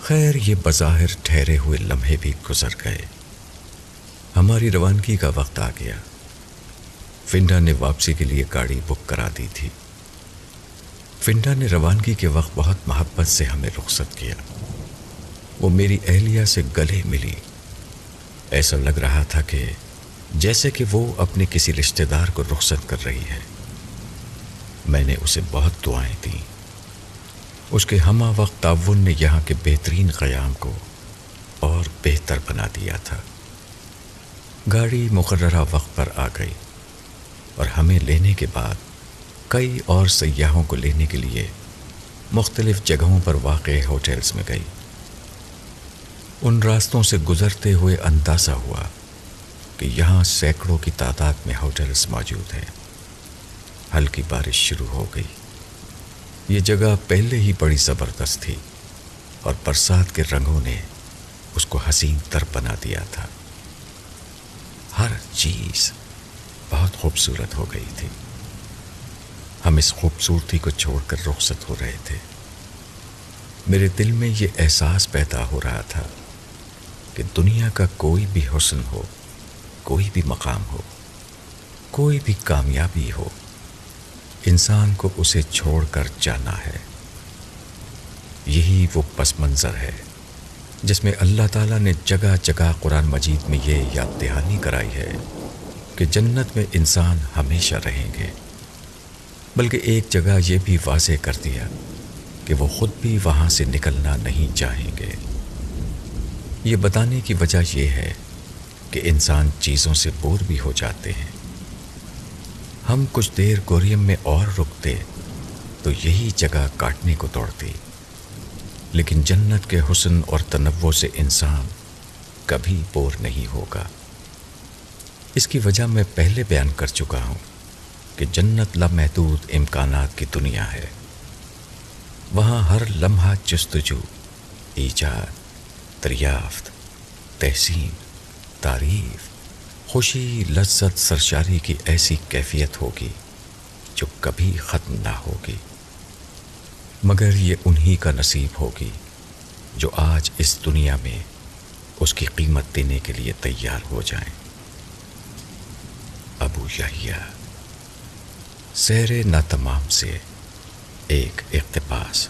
خیر یہ بظاہر ٹھہرے ہوئے لمحے بھی گزر گئے۔ ہماری روانگی کا وقت آ گیا۔ فنڈا نے واپسی کے لیے گاڑی بک کرا دی تھی۔ فنڈا نے روانگی کے وقت بہت محبت سے ہمیں رخصت کیا۔ وہ میری اہلیہ سے گلے ملی۔ ایسا لگ رہا تھا کہ جیسے کہ وہ اپنے کسی رشتہ دار کو رخصت کر رہی ہے۔ میں نے اسے بہت دعائیں دیں۔ اس کے ہمہ وقت تعاون نے یہاں کے بہترین قیام کو اور بہتر بنا دیا تھا۔ گاڑی مقررہ وقت پر آ گئی اور ہمیں لینے کے بعد کئی اور سیاحوں کو لینے کے لیے مختلف جگہوں پر واقع ہوٹلز میں گئی۔ ان راستوں سے گزرتے ہوئے اندازہ ہوا کہ یہاں سینکڑوں کی تعداد میں ہوٹلز موجود ہیں۔ ہلکی بارش شروع ہو گئی۔ یہ جگہ پہلے ہی بڑی زبردست تھی اور برسات کے رنگوں نے اس کو حسین تر بنا دیا تھا۔ ہر چیز بہت خوبصورت ہو گئی تھی۔ ہم اس خوبصورتی کو چھوڑ کر رخصت ہو رہے تھے۔ میرے دل میں یہ احساس پیدا ہو رہا تھا کہ دنیا کا کوئی بھی حسن ہو، کوئی بھی مقام ہو، کوئی بھی کامیابی ہو، انسان کو اسے چھوڑ کر جانا ہے۔ یہی وہ پس منظر ہے جس میں اللہ تعالیٰ نے جگہ جگہ قرآن مجید میں یہ یاد دہانی کرائی ہے کہ جنت میں انسان ہمیشہ رہیں گے، بلکہ ایک جگہ یہ بھی واضح کر دیا کہ وہ خود بھی وہاں سے نکلنا نہیں چاہیں گے۔ یہ بتانے کی وجہ یہ ہے کہ انسان چیزوں سے بور بھی ہو جاتے ہیں۔ ہم کچھ دیر گوریم میں اور رکتے تو یہی جگہ کاٹنے کو دوڑتی، لیکن جنت کے حسن اور تنوع سے انسان کبھی بور نہیں ہوگا۔ اس کی وجہ میں پہلے بیان کر چکا ہوں کہ جنت لامحدود امکانات کی دنیا ہے۔ وہاں ہر لمحہ جستجو، ایجاد، دریافت، تحسین، تعریف، خوشی، لذت، سرشاری کی ایسی کیفیت ہوگی جو کبھی ختم نہ ہوگی، مگر یہ انہی کا نصیب ہوگی جو آج اس دنیا میں اس کی قیمت دینے کے لیے تیار ہو جائیں۔ ابو یحییٰ۔ سیر ناتمام سے ایک اقتباس۔